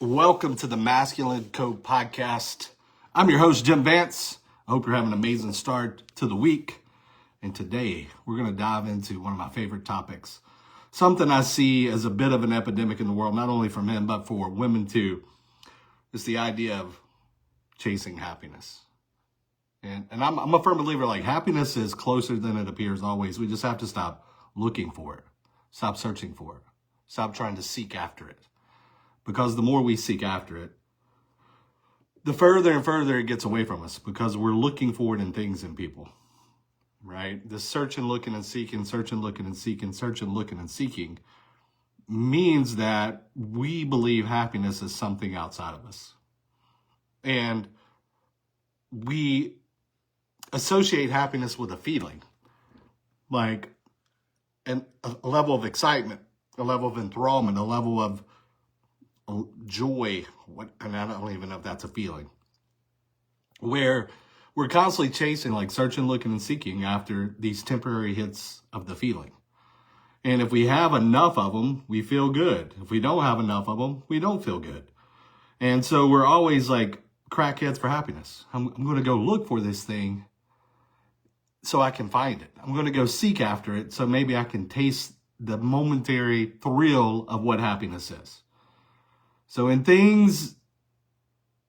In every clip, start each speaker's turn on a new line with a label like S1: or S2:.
S1: Welcome to the Masculine Code Podcast. I'm your host, Jim Vance. I hope you're having an amazing start to the week. And today, we're going to dive into one of my favorite topics. Something I see as a bit of an epidemic in the world, not only for men, but for women too. It's the idea of chasing happiness. And I'm a firm believer, like, happiness is closer than it appears always. We just have to stop looking for it. Stop searching for it. Stop trying to seek after it. Because the more we seek after it, the further and further it gets away from us, because we're looking for it in things and people, right? The searching, looking, and seeking, searching, looking, and seeking, searching, looking, and seeking means that we believe happiness is something outside of us. And we associate happiness with a feeling, like a level of excitement, a level of enthrallment, a level of joy, and I don't even know if that's a feeling, where we're constantly chasing, like searching, looking, and seeking after these temporary hits of the feeling. And if we have enough of them, we feel good. If we don't have enough of them, we don't feel good. And so we're always like crackheads for happiness. I'm going to go look for this thing so I can find it. I'm going to go seek after it so maybe I can taste the momentary thrill of what happiness is. So in things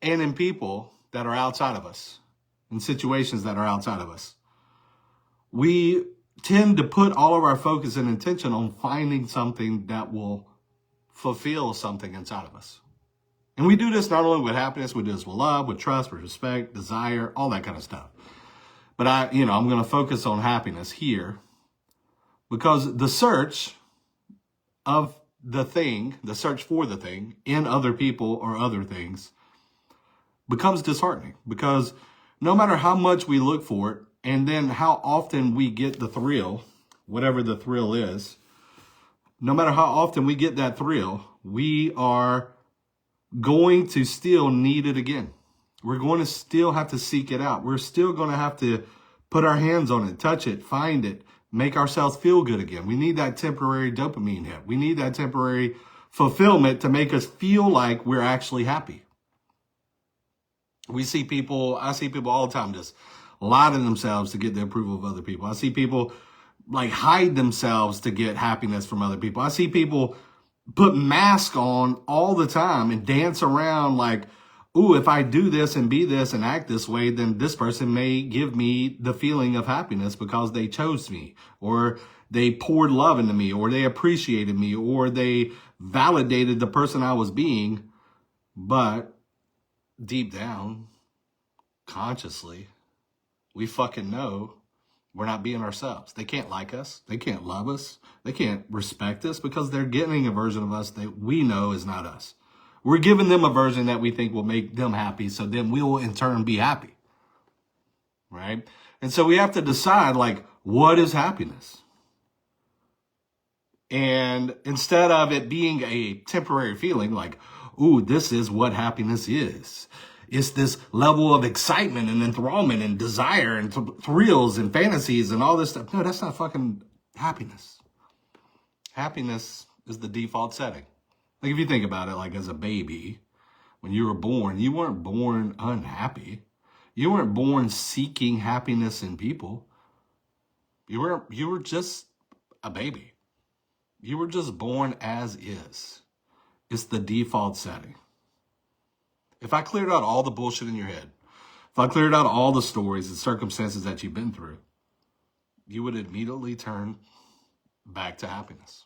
S1: and in people that are outside of us, in situations that are outside of us, we tend to put all of our focus and intention on finding something that will fulfill something inside of us. And we do this not only with happiness, we do this with love, with trust, with respect, desire, all that kind of stuff. But I'm going to focus on happiness here, because the search of the thing, the search for the thing in other people or other things becomes disheartening, because no matter how much we look for it and then how often we get the thrill, whatever the thrill is, no matter how often we get that thrill, we are going to still need it again. We're going to still have to seek it out. We're still going to have to put our hands on it, touch it, find it, make ourselves feel good again. We need that temporary dopamine hit. We need that temporary fulfillment to make us feel like we're actually happy. I see people all the time just lie to themselves to get the approval of other people. I see people like hide themselves to get happiness from other people. I see people put masks on all the time and dance around like, ooh, if I do this and be this and act this way, then this person may give me the feeling of happiness because they chose me, or they poured love into me, or they appreciated me, or they validated the person I was being. But deep down, consciously, we fucking know we're not being ourselves. They can't like us. They can't love us. They can't respect us because they're getting a version of us that we know is not us. We're giving them a version that we think will make them happy, so then we will in turn be happy, right? And so we have to decide, like, what is happiness? And instead of it being a temporary feeling, like, ooh, this is what happiness is. It's this level of excitement and enthrallment and desire and thrills and fantasies and all this stuff. No, that's not fucking happiness. Happiness is the default setting. Like, if you think about it, like as a baby, when you were born, you weren't born unhappy. You weren't born seeking happiness in people. You were just a baby. You were just born as is. It's the default setting. If I cleared out all the bullshit in your head, if I cleared out all the stories and circumstances that you've been through, you would immediately turn back to happiness.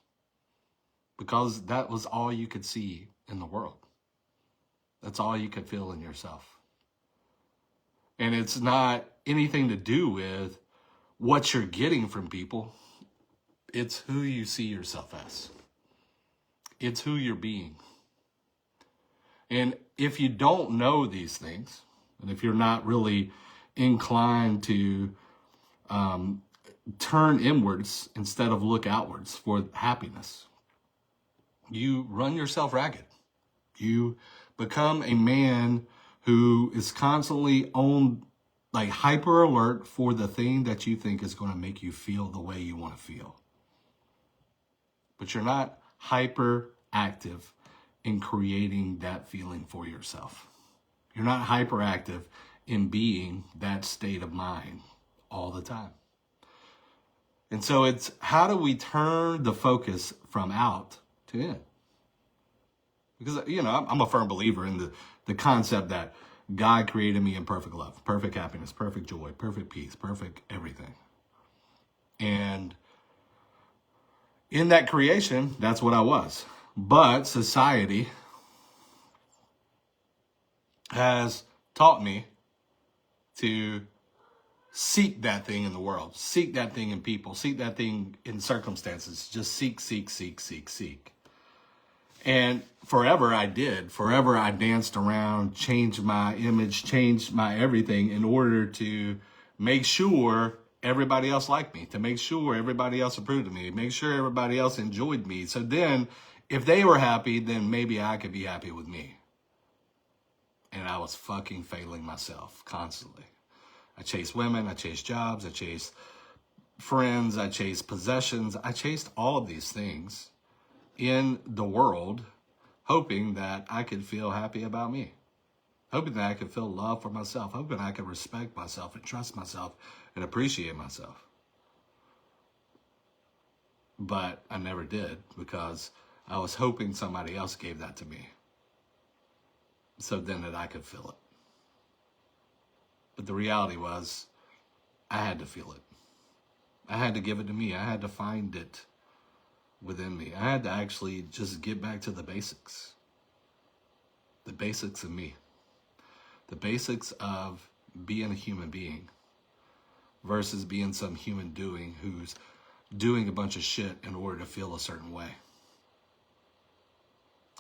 S1: Because that was all you could see in the world. That's all you could feel in yourself. And it's not anything to do with what you're getting from people. It's who you see yourself as. It's who you're being. And if you don't know these things, and if you're not really inclined to turn inwards instead of look outwards for happiness, you run yourself ragged. You become a man who is constantly on, like, hyper alert for the thing that you think is going to make you feel the way you want to feel. But you're not hyper active in creating that feeling for yourself. You're not hyperactive in being that state of mind all the time. And so it's how do we turn the focus from out to in? Because, you know, I'm a firm believer in the concept that God created me in perfect love, perfect happiness, perfect joy, perfect peace, perfect everything. And in that creation, that's what I was. But society has taught me to seek that thing in the world, seek that thing in people, seek that thing in circumstances, just seek. And forever I did. Forever I danced around, changed my image, changed my everything in order to make sure everybody else liked me, to make sure everybody else approved of me, make sure everybody else enjoyed me. So then if they were happy, then maybe I could be happy with me. And I was fucking failing myself constantly. I chased women, I chased jobs, I chased friends, I chased possessions. I chased all of these things in the world, hoping that I could feel happy about me, hoping that I could feel love for myself, hoping I could respect myself and trust myself and appreciate myself. But I never did because I was hoping somebody else gave that to me so then that I could feel it. But the reality was I had to feel it. I had to give it to me. I had to find it within me. I had to actually just get back to the basics. The basics of me. The basics of being a human being versus being some human doing who's doing a bunch of shit in order to feel a certain way.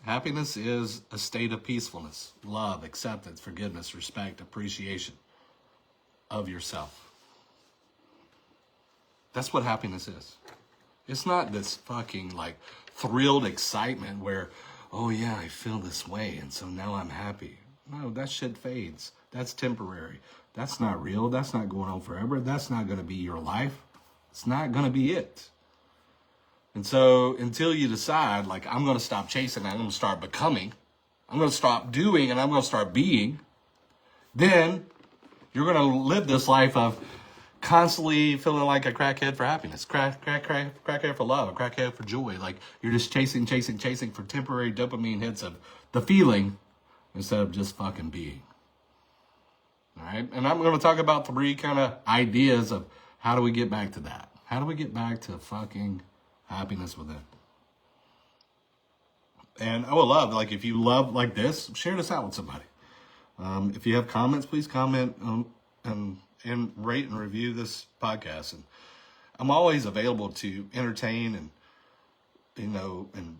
S1: Happiness is a state of peacefulness, love, acceptance, forgiveness, respect, appreciation of yourself. That's what happiness is. It's not this fucking like thrilled excitement where, oh yeah, I feel this way and so now I'm happy. No, that shit fades. That's temporary. That's not real. That's not going on forever. That's not going to be your life. It's not going to be it. And so until you decide, like, I'm going to stop chasing, I'm going to start becoming, I'm going to stop doing, and I'm going to start being, then you're going to live this life of constantly feeling like a crackhead for happiness, crackhead for love, a crackhead for joy. Like you're just chasing for temporary dopamine hits of the feeling instead of just fucking being. All right. And I'm going to talk about 3 kind of ideas of how do we get back to that? How do we get back to fucking happiness within? And I would love, like, if you love like this, share this out with somebody. If you have comments, please comment and rate and review this podcast. And I'm always available to entertain and, you know, and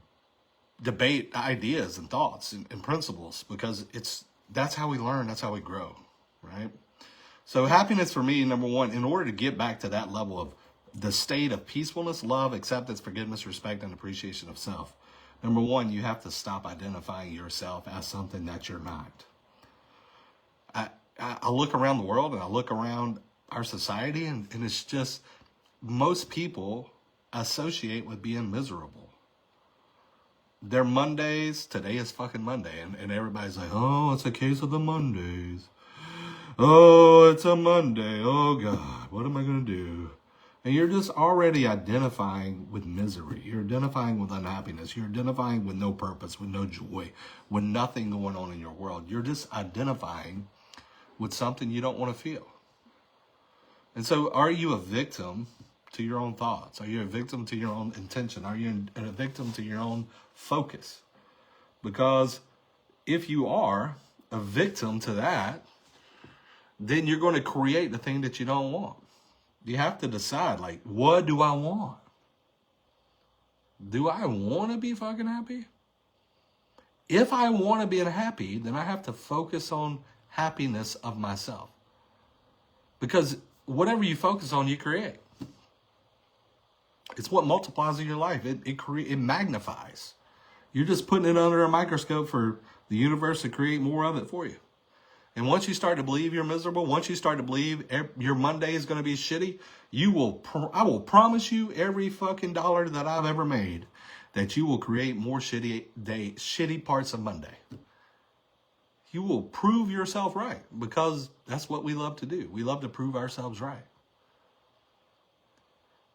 S1: debate ideas and thoughts and principles, because that's how we learn. That's how we grow. Right. So happiness for me, number one, in order to get back to that level of the state of peacefulness, love, acceptance, forgiveness, respect, and appreciation of self. Number one, you have to stop identifying yourself as something that you're not. I look around the world and I look around our society and it's just most people associate with being miserable. Their Mondays, today is fucking Monday, and everybody's like, oh, it's a case of the Mondays. Oh, it's a Monday. Oh, God, what am I going to do? And you're just already identifying with misery. You're identifying with unhappiness. You're identifying with no purpose, with no joy, with nothing going on in your world. You're just identifying with something you don't want to feel. And so are you a victim to your own thoughts? Are you a victim to your own intention? Are you a victim to your own focus? Because if you are a victim to that, then you're going to create the thing that you don't want. You have to decide, like, what do I want? Do I want to be fucking happy? If I want to be happy, then I have to focus on happiness of myself. Because whatever you focus on, you create. It's what multiplies in your life. It magnifies. You're just putting it under a microscope for the universe to create more of it for you. And once you start to believe you're miserable, once you start to believe your Monday is going to be shitty, I will promise you every fucking dollar that I've ever made that you will create more shitty parts of Monday. You will prove yourself right, because that's what we love to do. We love to prove ourselves right.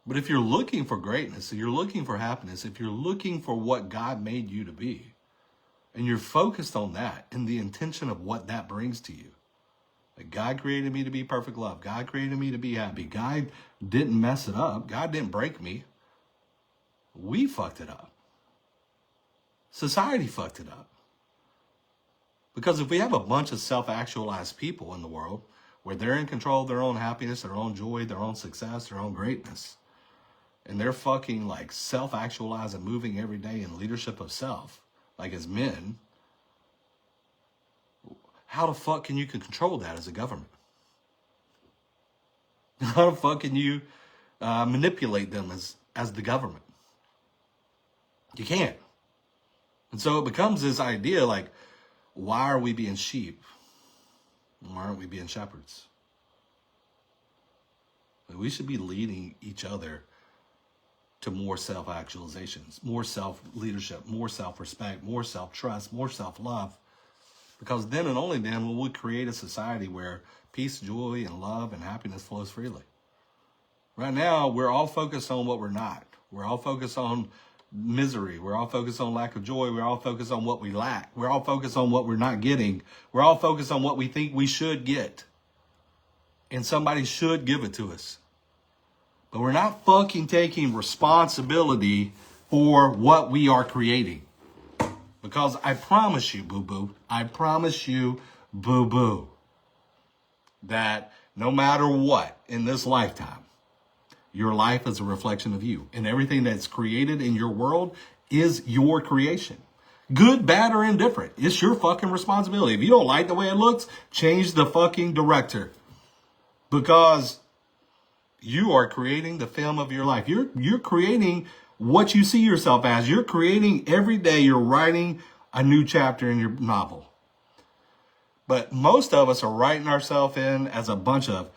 S1: But if you're looking for greatness, if you're looking for happiness, if you're looking for what God made you to be, and you're focused on that and the intention of what that brings to you, like God created me to be perfect love. God created me to be happy. God didn't mess it up. God didn't break me. We fucked it up. Society fucked it up. Because if we have a bunch of self-actualized people in the world where they're in control of their own happiness, their own joy, their own success, their own greatness, and they're fucking like self-actualized and moving every day in leadership of self, like as men, how the fuck can you control that as a government? How the fuck can you manipulate them as the government? You can't. And so it becomes this idea like, why are we being sheep? Why aren't we being shepherds? We should be leading each other to more self-actualizations, more self-leadership, more self-respect, more self-trust, more self-love. Because then and only then will we create a society where peace, joy, and love and happiness flows freely. Right now, we're all focused on what we're not. We're all focused on misery. We're all focused on lack of joy. We're all focused on what we lack. We're all focused on what we're not getting. We're all focused on what we think we should get. And somebody should give it to us. But we're not fucking taking responsibility for what we are creating. Because I promise you, boo-boo, that no matter what in this lifetime, your life is a reflection of you. And everything that's created in your world is your creation. Good, bad, or indifferent. It's your fucking responsibility. If you don't like the way it looks, change the fucking director. Because you are creating the film of your life. You're creating what you see yourself as. You're creating every day. You're writing a new chapter in your novel. But most of us are writing ourselves in as a bunch of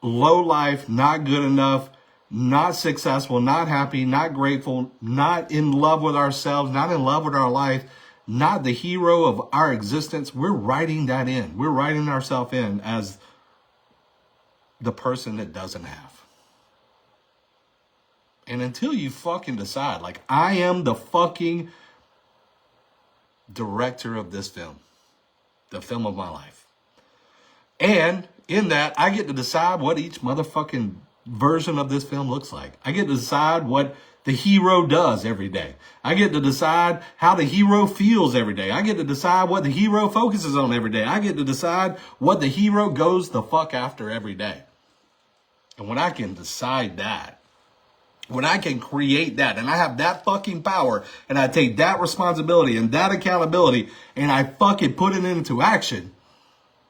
S1: low life, not good enough, not successful, not happy, not grateful, not in love with ourselves, not in love with our life, not the hero of our existence. We're writing that in. We're writing ourselves in as the person that doesn't have. And until you fucking decide, like, I am the fucking director of this film, the film of my life. And in that, I get to decide what each motherfucking version of this film looks like. I get to decide what the hero does every day. I get to decide how the hero feels every day. I get to decide what the hero focuses on every day. I get to decide what the hero goes the fuck after every day. And when I can decide that, when I can create that, and I have that fucking power, and I take that responsibility and that accountability, and I fucking put it into action,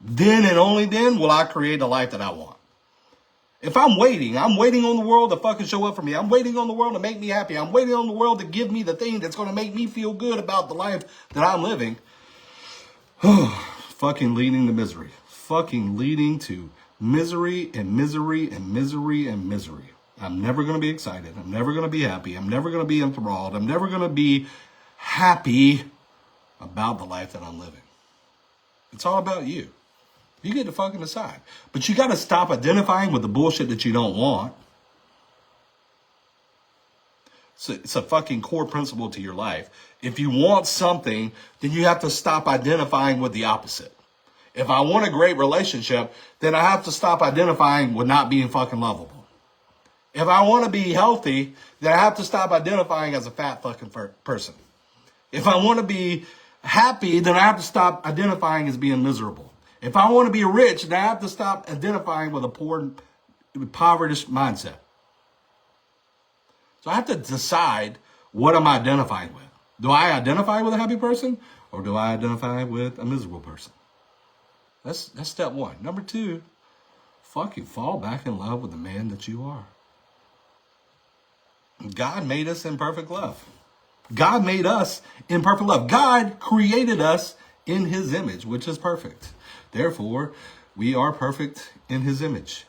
S1: then and only then will I create the life that I want. If I'm waiting on the world to fucking show up for me. I'm waiting on the world to make me happy. I'm waiting on the world to give me the thing that's going to make me feel good about the life that I'm living. Fucking leading to misery. Fucking leading to misery and misery and misery and misery. I'm never going to be excited. I'm never going to be happy. I'm never going to be enthralled. I'm never going to be happy about the life that I'm living. It's all about you. You get to fucking decide. But you got to stop identifying with the bullshit that you don't want. It's a fucking core principle to your life. If you want something, then you have to stop identifying with the opposite. If I want a great relationship, then I have to stop identifying with not being fucking lovable. If I want to be healthy, then I have to stop identifying as a fat fucking person. If I want to be happy, then I have to stop identifying as being miserable. If I want to be rich, then I have to stop identifying with a poor, impoverished mindset. So I have to decide, what am I identifying with? Do I identify with a happy person, or do I identify with a miserable person? That's step one. Number two, fucking fall back in love with the man that you are. God made us in perfect love. God made us in perfect love. God created us in his image, which is perfect. Therefore, we are perfect in his image.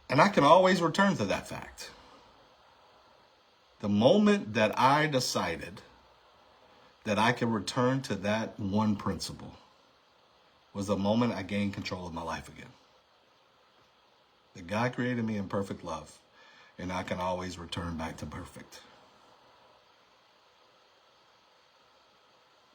S1: And I can always return to that fact. The moment that I decided that I could return to that one principle was the moment I gained control of my life again. That God created me in perfect love, and I can always return back to perfect.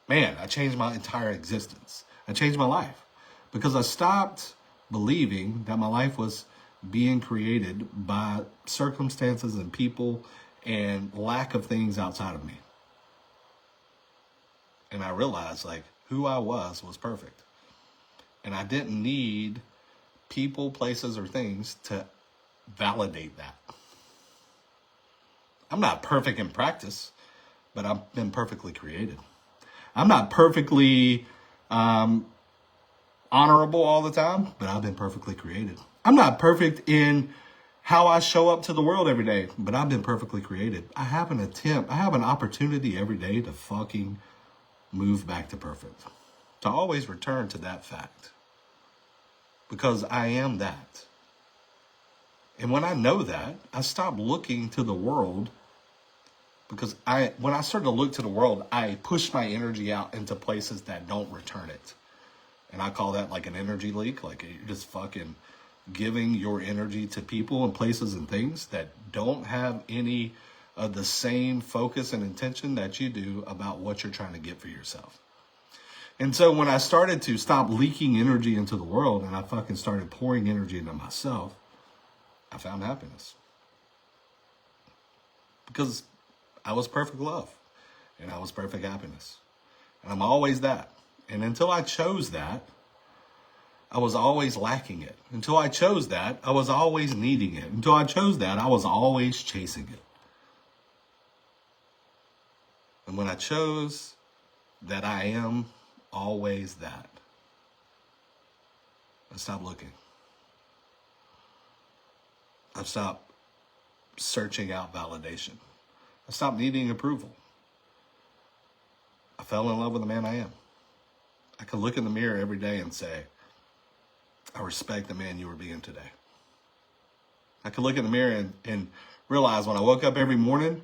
S1: Man, I changed my entire existence. I changed my life because I stopped believing that my life was being created by circumstances and people and lack of things outside of me. And I realized like who I was perfect. And I didn't need people, places, or things to validate that. I'm not perfect in practice, but I've been perfectly created. I'm not perfectly honorable all the time, but I've been perfectly created. I'm not perfect in how I show up to the world every day, but I've been perfectly created. I have an opportunity every day to fucking move back to perfect, to always return to that fact, because I am that. And when I know that, I stop looking to the world, because when I start to look to the world, I push my energy out into places that don't return it. And I call that like an energy leak. Like you're just fucking giving your energy to people and places and things that don't have any of the same focus and intention that you do about what you're trying to get for yourself. And so when I started to stop leaking energy into the world and I fucking started pouring energy into myself, I found happiness. Because I was perfect love and I was perfect happiness. And I'm always that. And until I chose that, I was always lacking it. Until I chose that, I was always needing it. Until I chose that, I was always chasing it. And when I chose that I am always that, I stopped looking. I stopped searching out validation. I stopped needing approval. I fell in love with the man I am. I can look in the mirror every day and say, I respect the man you were being today. I can look in the mirror and realize when I woke up every morning,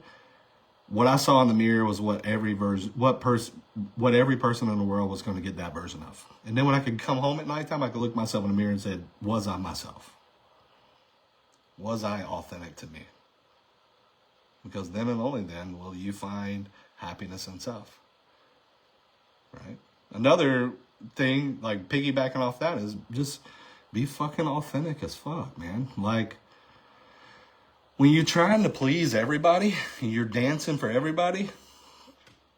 S1: what I saw in the mirror was what every person in the world was going to get that version of. And then when I could come home at nighttime, I could look myself in the mirror and say, was I myself? Was I authentic to me? Because then and only then will you find happiness in self. Right? Another thing, like piggybacking off that, is just be fucking authentic as fuck, man. Like, when you're trying to please everybody, you're dancing for everybody,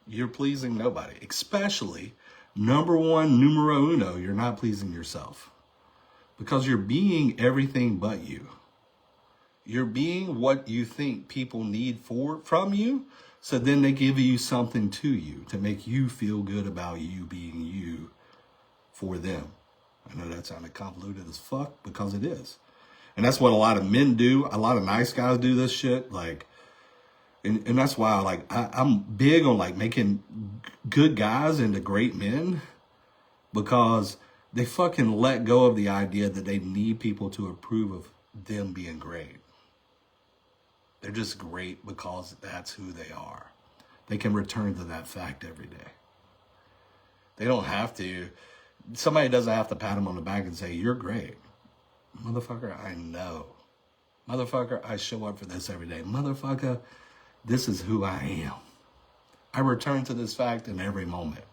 S1: you're pleasing nobody. Especially, numero uno, you're not pleasing yourself. Because you're being everything but you. You're being what you think people need from you, so then they give you something to you to make you feel good about you being you for them. I know that sounded convoluted as fuck, because it is. And that's what a lot of men do. A lot of nice guys do this shit. Like, and that's why I'm big on like making good guys into great men, because they fucking let go of the idea that they need people to approve of them being great. They're just great because that's who they are. They can return to that fact every day. They don't have to. Somebody doesn't have to pat them on the back and say, you're great. Motherfucker, I know. Motherfucker, I show up for this every day. Motherfucker, this is who I am. I return to this fact in every moment,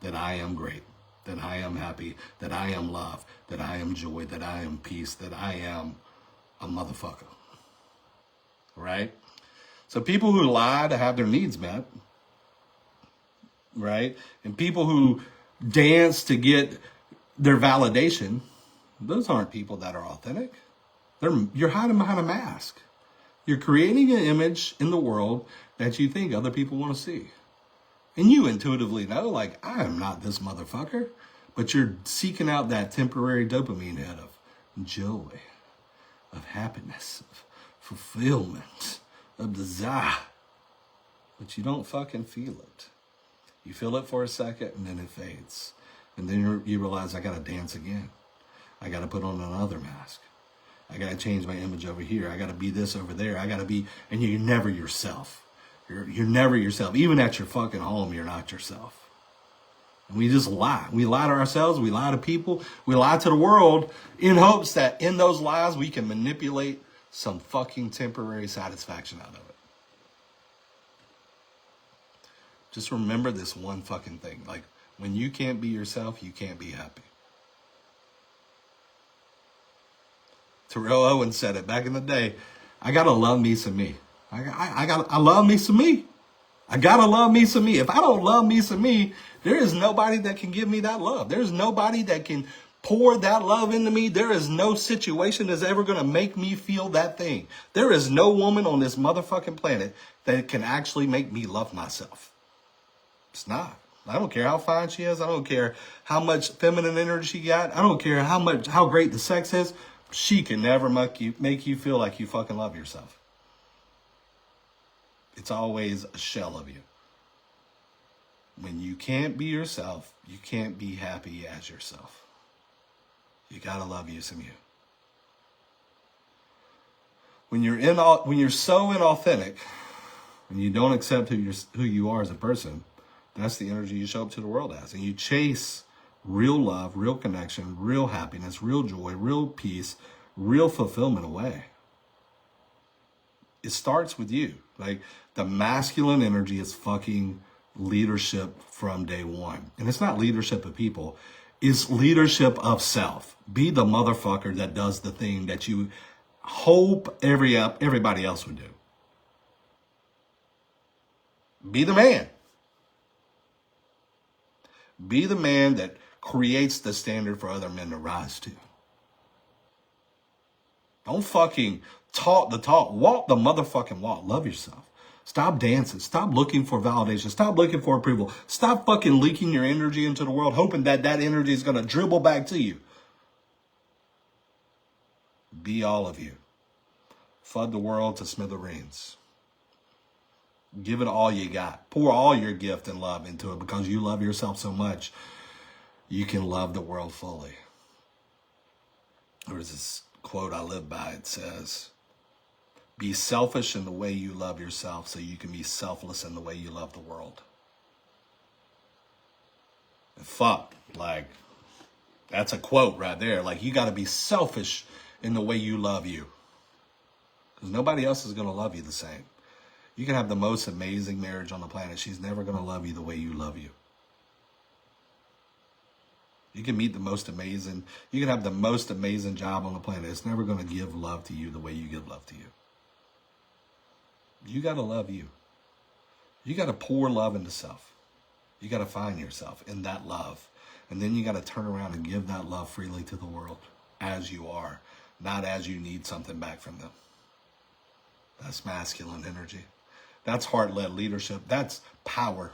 S1: that I am great, that I am happy, that I am love, that I am joy, that I am peace, that I am a motherfucker. Right? So people who lie to have their needs met, right? And people who dance to get their validation, those aren't people that are authentic. You're hiding behind a mask. You're creating an image in the world that you think other people want to see. And you intuitively know, like, I am not this motherfucker. But you're seeking out that temporary dopamine hit of joy, of happiness, of fulfillment, of desire. But you don't fucking feel it. You feel it for a second and then it fades. And then you realize, I gotta dance again. I gotta put on another mask. I gotta change my image over here. I gotta be this over there. I gotta be, and you're never yourself. You're never yourself. Even at your fucking home, you're not yourself. And we just lie. We lie to ourselves. We lie to people. We lie to the world in hopes that in those lies we can manipulate some fucking temporary satisfaction out of it. Just remember this one fucking thing. Like, when you can't be yourself, you can't be happy. Terrell Owens said it back in the day. I gotta love me some me. I love me some me. I gotta love me some me. If I don't love me some me, there is nobody that can give me that love. There's nobody that can pour that love into me. There is no situation that's ever gonna make me feel that thing. There is no woman on this motherfucking planet that can actually make me love myself. It's not. I don't care how fine she is. I don't care how much feminine energy she got. I don't care how great the sex is. She can never make you feel like you fucking love yourself. It's always a shell of you. When you can't be yourself, you can't be happy as yourself. You gotta love you some you. When you're so inauthentic, when you don't accept who you are as a person, that's the energy you show up to the world as. And you chase real love, real connection, real happiness, real joy, real peace, real fulfillment away. It starts with you. Like, the masculine energy is fucking leadership from day one. And it's not leadership of people. It's leadership of self. Be the motherfucker that does the thing that you hope everybody else would do. Be the man. Be the man that creates the standard for other men to rise to. Don't fucking talk the talk. Walk the motherfucking walk. Love yourself. Stop dancing. Stop looking for validation. Stop looking for approval. Stop fucking leaking your energy into the world, hoping that energy is going to dribble back to you. Be all of you. Flood the world to smithereens. Give it all you got. Pour all your gift and love into it, because you love yourself so much, you can love the world fully. There's this quote I live by. It says, be selfish in the way you love yourself so you can be selfless in the way you love the world. And fuck, like, that's a quote right there. Like, you got to be selfish in the way you love you, because nobody else is going to love you the same. You can have the most amazing marriage on the planet. She's never going to love you the way you love you. You can meet the most amazing, you can have the most amazing job on the planet. It's never going to give love to you the way you give love to you. You got to love you. You got to pour love into self. You got to find yourself in that love. And then you got to turn around and give that love freely to the world as you are, not as you need something back from them. That's masculine energy. That's heart-led leadership. That's power.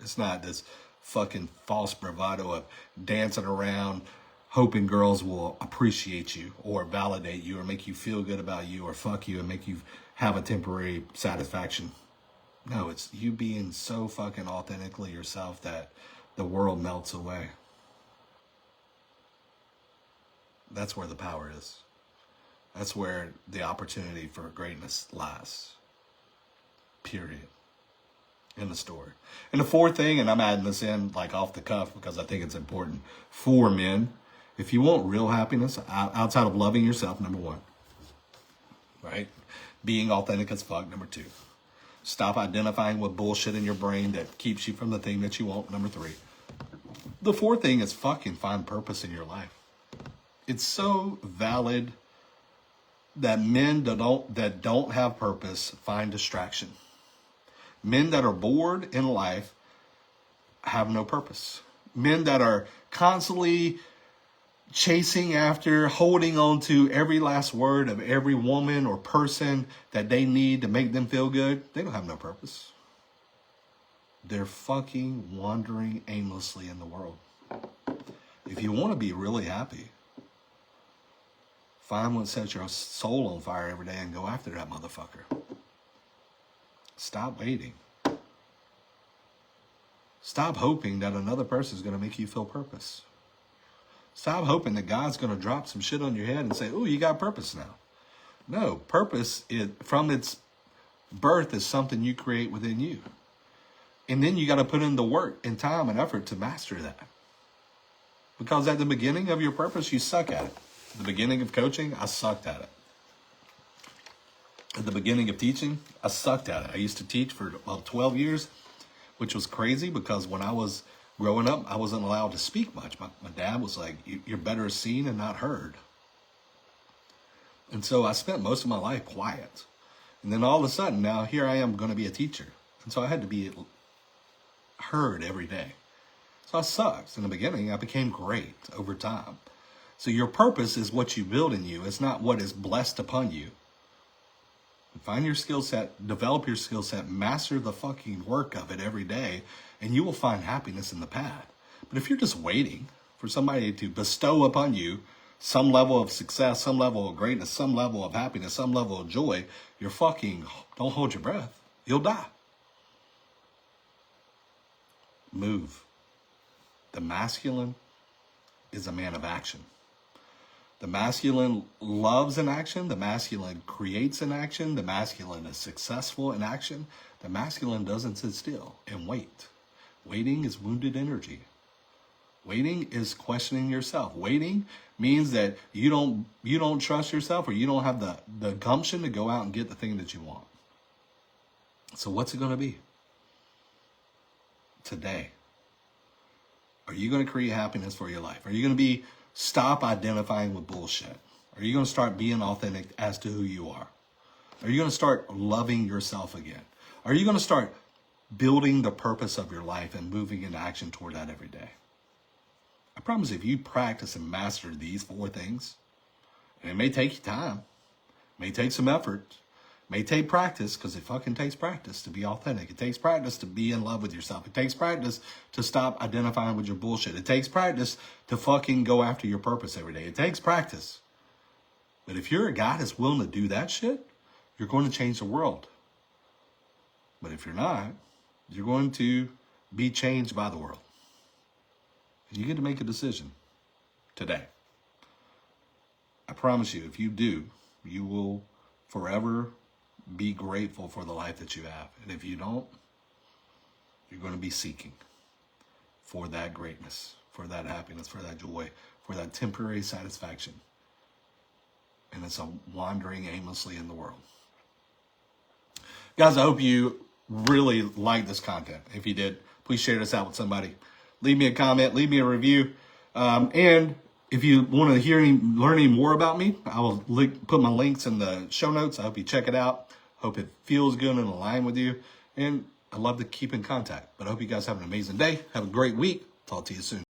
S1: It's not this fucking false bravado of dancing around hoping girls will appreciate you or validate you or make you feel good about you or fuck you and make you have a temporary satisfaction. No, it's you being so fucking authentically yourself that the world melts away. That's where the power is. That's where the opportunity for greatness lies. Period. In the story. And the fourth thing, and I'm adding this in like off the cuff because I think it's important for men. If you want real happiness outside of loving yourself, number one, right? Being authentic as fuck, number two. Stop identifying with bullshit in your brain that keeps you from the thing that you want, number three. The fourth thing is fucking find purpose in your life. It's so valid that men that don't have purpose find distraction. Men that are bored in life have no purpose. Men that are constantly chasing after, holding on to every last word of every woman or person that they need to make them feel good, they don't have no purpose. They're fucking wandering aimlessly in the world. If you want to be really happy, find what sets your soul on fire every day and go after that motherfucker. Stop waiting. Stop hoping that another person is going to make you feel purpose. Stop hoping that God's going to drop some shit on your head and say, "Oh, you got purpose now." No, purpose is from its Birth is something you create within you. And then you got to put in the work and time and effort to master that. Because at the beginning of your purpose, you suck at it. At the beginning of coaching, I sucked at it. At the beginning of teaching, I sucked at it. I used to teach for about 12 years, which was crazy because when I was growing up, I wasn't allowed to speak much. My dad was like, you're better seen and not heard. And so I spent most of my life quiet. And then all of a sudden, now here I am going to be a teacher. And so I had to be heard every day. So I sucked. In the beginning, I became great over time. So your purpose is what you build in you. It's not what is blessed upon you. Find your skill set, develop your skill set, master the fucking work of it every day, and you will find happiness in the path. But if you're just waiting for somebody to bestow upon you some level of success, some level of greatness, some level of happiness, some level of joy, you're fucking, don't hold your breath. You'll die. Move. The masculine is a man of action. The masculine loves an action. The masculine creates an action. The masculine is successful in action. The masculine doesn't sit still and wait. Waiting is wounded energy. Waiting is questioning yourself. Waiting means that you don't trust yourself, or you don't have the gumption to go out and get the thing that you want. So what's it going to be? Today. Are you going to create happiness for your life? Are you going to stop identifying with bullshit? Are you going to start being authentic as to who you are? Are you going to start loving yourself again? Are you going to start building the purpose of your life and moving into action toward that every day? I promise if you practice and master these 4 things, and it may take you time, may take some effort, may take practice, because it fucking takes practice to be authentic. It takes practice to be in love with yourself. It takes practice to stop identifying with your bullshit. It takes practice to fucking go after your purpose every day. It takes practice. But if you're a guy that's willing to do that shit, you're going to change the world. But if you're not, you're going to be changed by the world. And you get to make a decision today. I promise you, if you do, you will forever be grateful for the life that you have. And if you don't, you're going to be seeking for that greatness, for that happiness, for that joy, for that temporary satisfaction. And it's a wandering aimlessly in the world. Guys, I hope you really like this content. If you did, please share this out with somebody. Leave me a comment, leave me a review. And if you want to learn any more about me, I will put my links in the show notes. I hope you check it out. Hope it feels good and align with you. And I'd love to keep in contact. But I hope you guys have an amazing day. Have a great week. Talk to you soon.